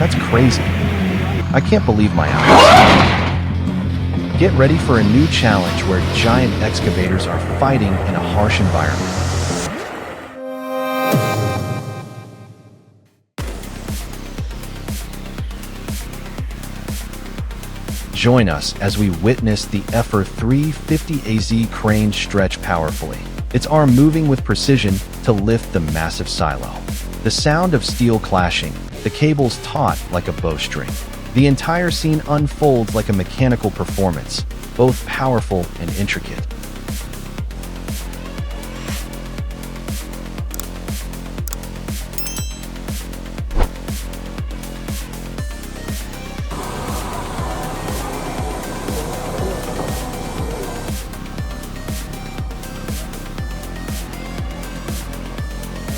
That's crazy. I can't believe my eyes. Get ready for a new challenge where giant excavators are fighting in a harsh environment. Join us as we witness the FR 350AZ crane stretch powerfully, its arm moving with precision to lift the massive silo. The sound of steel clashing, the cables taut like a bowstring. The entire scene unfolds like a mechanical performance, both powerful and intricate.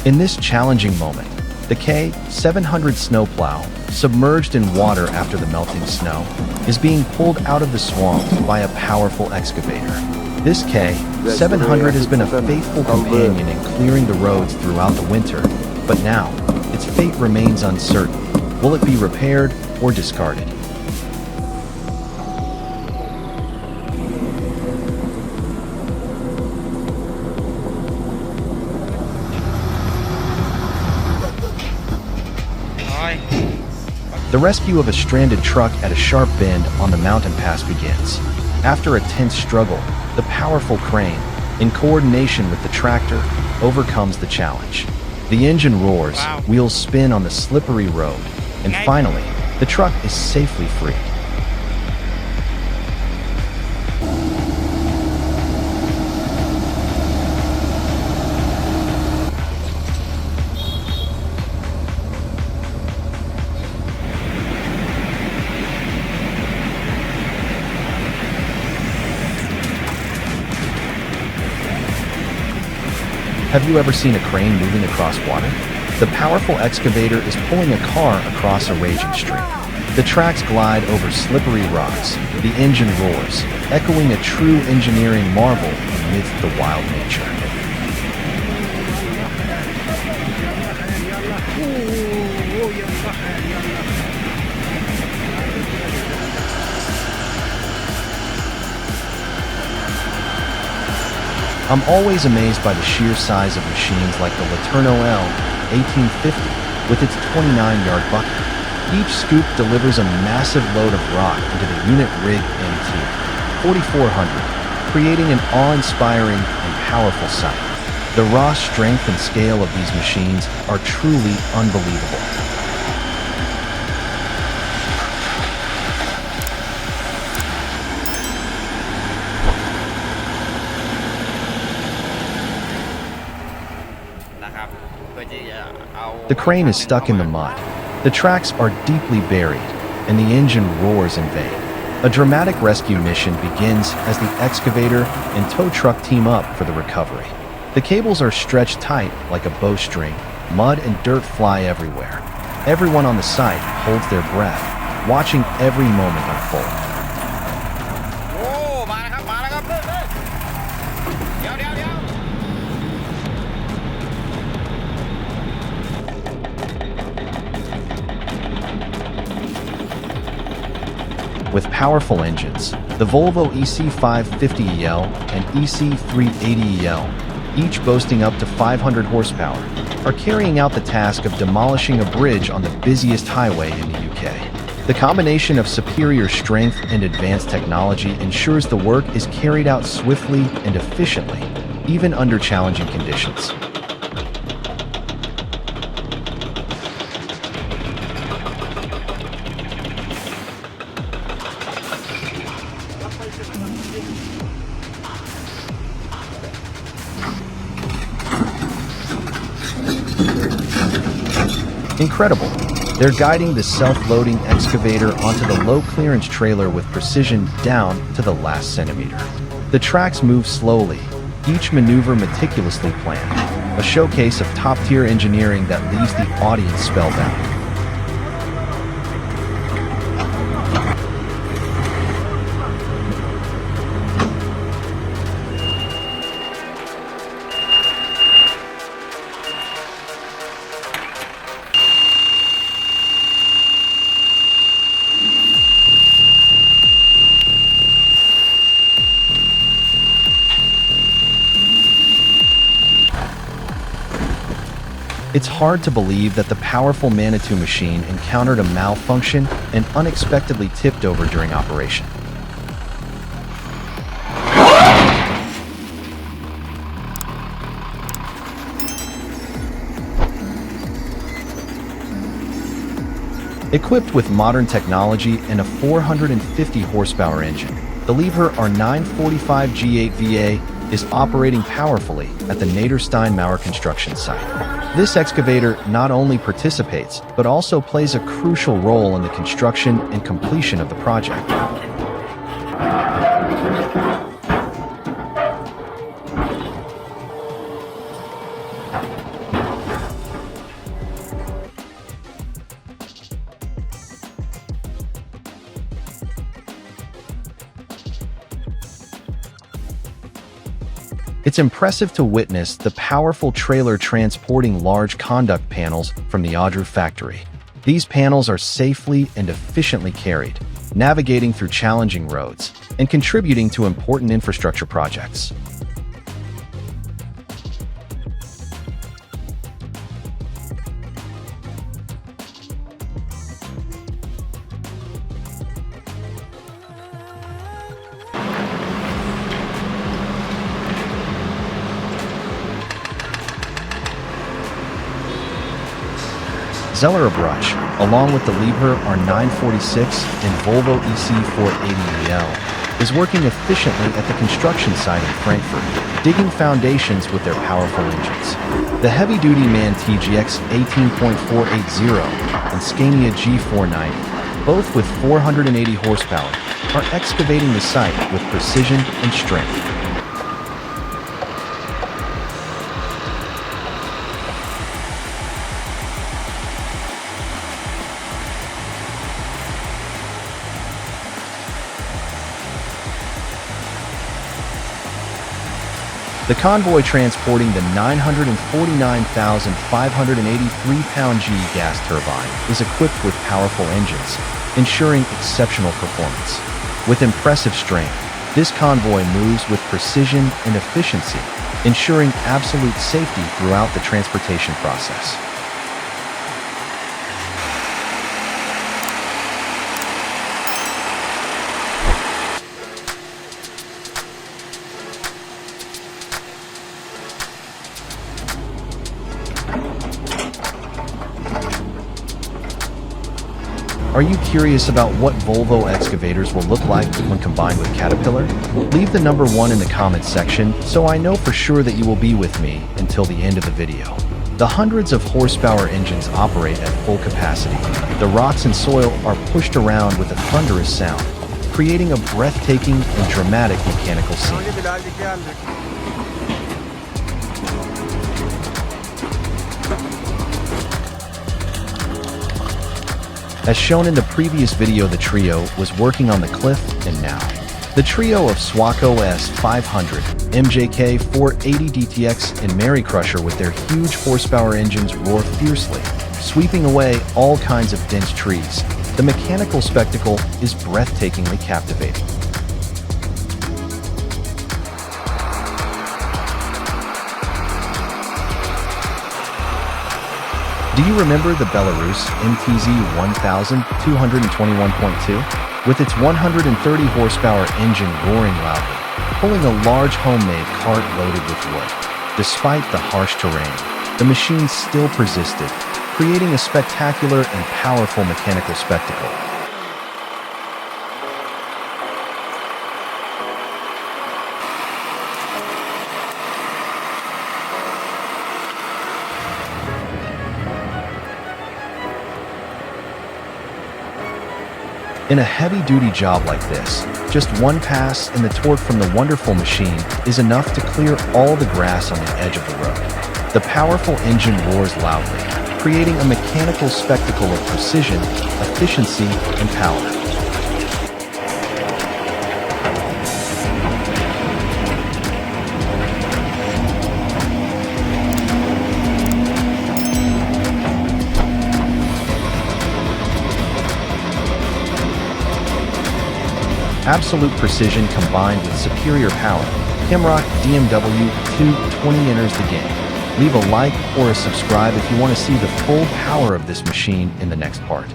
In this challenging moment, the K700 snowplow, submerged in water after the melting snow, is being pulled out of the swamp by a powerful excavator. This K700 has been a faithful companion in clearing the roads throughout the winter, but now, its fate remains uncertain. Will it be repaired or discarded? The rescue of a stranded truck at a sharp bend on the mountain pass begins. After a tense struggle, the powerful crane, in coordination with the tractor, overcomes the challenge. The engine roars, wheels spin on the slippery road, and finally, the truck is safely freed. Have you ever seen a crane moving across water? The powerful excavator is pulling a car across a raging stream. The tracks glide over slippery rocks. The engine roars, echoing a true engineering marvel amidst the wild nature. I'm always amazed by the sheer size of machines like the Laterno L 1850 with its 29-yard bucket. Each scoop delivers a massive load of rock into the unit rig MT 4400, creating an awe-inspiring and powerful sight. The raw strength and scale of these machines are truly unbelievable. The crane is stuck in the mud. The tracks are deeply buried, and the engine roars in vain. A dramatic rescue mission begins as the excavator and tow truck team up for the recovery. The cables are stretched tight like a bowstring. Mud and dirt fly everywhere. Everyone on the site holds their breath, watching every moment unfold. With powerful engines, the Volvo EC550EL and EC380EL, each boasting up to 500 horsepower, are carrying out the task of demolishing a bridge on the busiest highway in the UK. The combination of superior strength and advanced technology ensures the work is carried out swiftly and efficiently, even under challenging conditions. Incredible. They're guiding the self-loading excavator onto the low-clearance trailer with precision down to the last centimeter. The tracks move slowly, each maneuver meticulously planned, a showcase of top-tier engineering that leaves the audience spellbound. It's hard to believe that the powerful Manitou machine encountered a malfunction and unexpectedly tipped over during operation. Equipped with modern technology and a 450 horsepower engine, the Liebherr R945 G8 VA is operating powerfully at the Naderstein-Mauer construction site. This excavator not only participates, but also plays a crucial role in the construction and completion of the project. It's impressive to witness the powerful trailer transporting large conduct panels from the Audru factory. These panels are safely and efficiently carried, navigating through challenging roads and contributing to important infrastructure projects. Zeller Brush, along with the Liebherr R946 and Volvo EC480EL, is working efficiently at the construction site in Frankfurt, digging foundations with their powerful engines. The heavy-duty MAN TGX 18.480 and Scania G490, both with 480 horsepower, are excavating the site with precision and strength. The convoy transporting the 949,583-pound GE gas turbine is equipped with powerful engines, ensuring exceptional performance. With impressive strength, this convoy moves with precision and efficiency, ensuring absolute safety throughout the transportation process. Are you curious about what Volvo excavators will look like when combined with Caterpillar? Leave the number 1 in the comments section so I know for sure that you will be with me until the end of the video. The hundreds of horsepower engines operate at full capacity. The rocks and soil are pushed around with a thunderous sound, creating a breathtaking and dramatic mechanical scene. As shown in the previous video, the trio was working on the cliff, and now the trio of Swaco S500, MJK 480 DTX, and Mary Crusher with their huge horsepower engines roar fiercely, sweeping away all kinds of dense trees. The mechanical spectacle is breathtakingly captivating. Do you remember the Belarus MTZ 1221.2? With its 130 horsepower engine roaring loudly, pulling a large homemade cart loaded with wood. Despite the harsh terrain, the machine still persisted, creating a spectacular and powerful mechanical spectacle. In a heavy-duty job like this, just one pass and the torque from the wonderful machine is enough to clear all the grass on the edge of the road. The powerful engine roars loudly, creating a mechanical spectacle of precision, efficiency, and power. Absolute precision combined with superior power, Hemrock DMW 220 enters the game. Leave a like or a subscribe if you want to see the full power of this machine in the next part.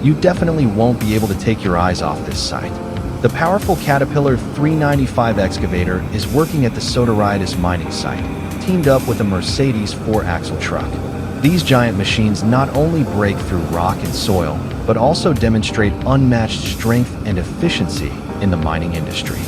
You definitely won't be able to take your eyes off this sight. The powerful Caterpillar 395 excavator is working at the Soteritis mining site, teamed up with a Mercedes 4-axle truck. These giant machines not only break through rock and soil, but also demonstrate unmatched strength and efficiency in the mining industry.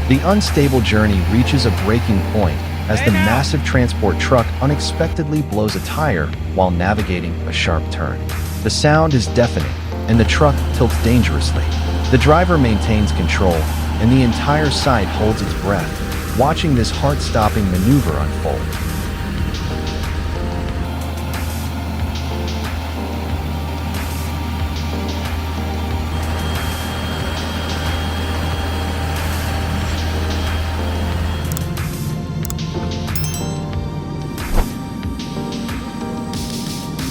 The unstable journey reaches a breaking point as the massive transport truck unexpectedly blows a tire while navigating a sharp turn. The sound is deafening, and the truck tilts dangerously. The driver maintains control, and the entire site holds its breath, watching this heart-stopping maneuver unfold.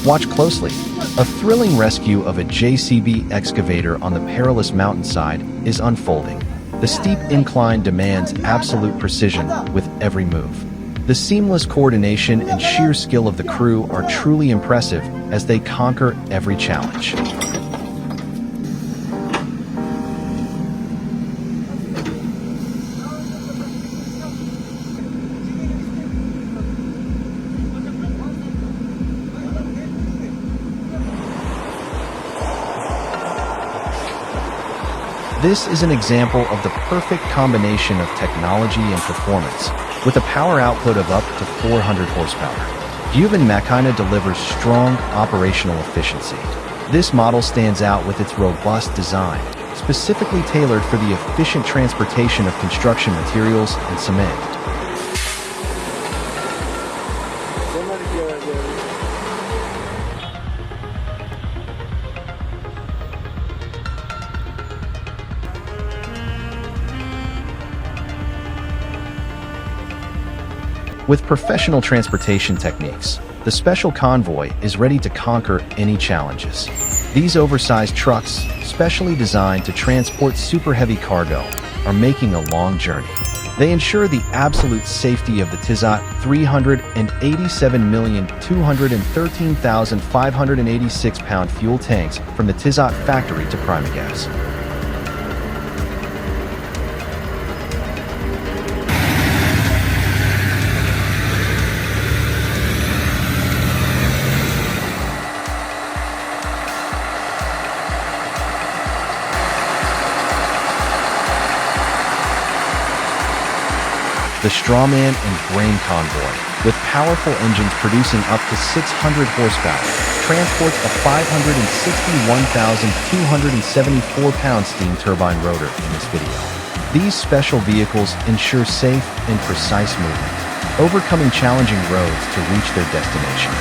Watch closely. A thrilling rescue of a JCB excavator on the perilous mountainside is unfolding. The steep incline demands absolute precision with every move. The seamless coordination and sheer skill of the crew are truly impressive as they conquer every challenge. This is an example of the perfect combination of technology and performance, with a power output of up to 400 horsepower. Guven Machina delivers strong operational efficiency. This model stands out with its robust design, specifically tailored for the efficient transportation of construction materials and cement. With professional transportation techniques, the Special Convoy is ready to conquer any challenges. These oversized trucks, specially designed to transport super heavy cargo, are making a long journey. They ensure the absolute safety of the TZOT 387,213,586 fuel tanks from the TZOT factory to Primagas. The Strawman and Grain Convoy, with powerful engines producing up to 600 horsepower, transports a 561,274-pound steam turbine rotor in this video. These special vehicles ensure safe and precise movement, overcoming challenging roads to reach their destination.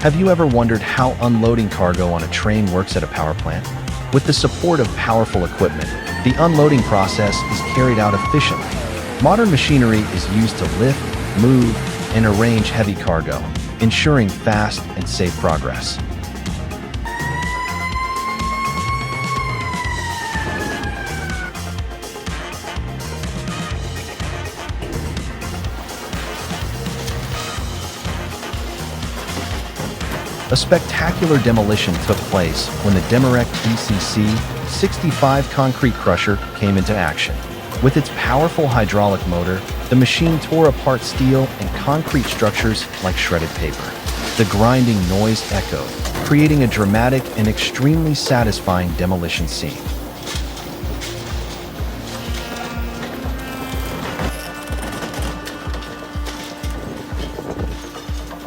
Have you ever wondered how unloading cargo on a train works at a power plant? With the support of powerful equipment, the unloading process is carried out efficiently. Modern machinery is used to lift, move, and arrange heavy cargo, ensuring fast and safe progress. A spectacular demolition took place when the Demarec ECC 65 concrete crusher came into action. With its powerful hydraulic motor, the machine tore apart steel and concrete structures like shredded paper. The grinding noise echoed, creating a dramatic and extremely satisfying demolition scene.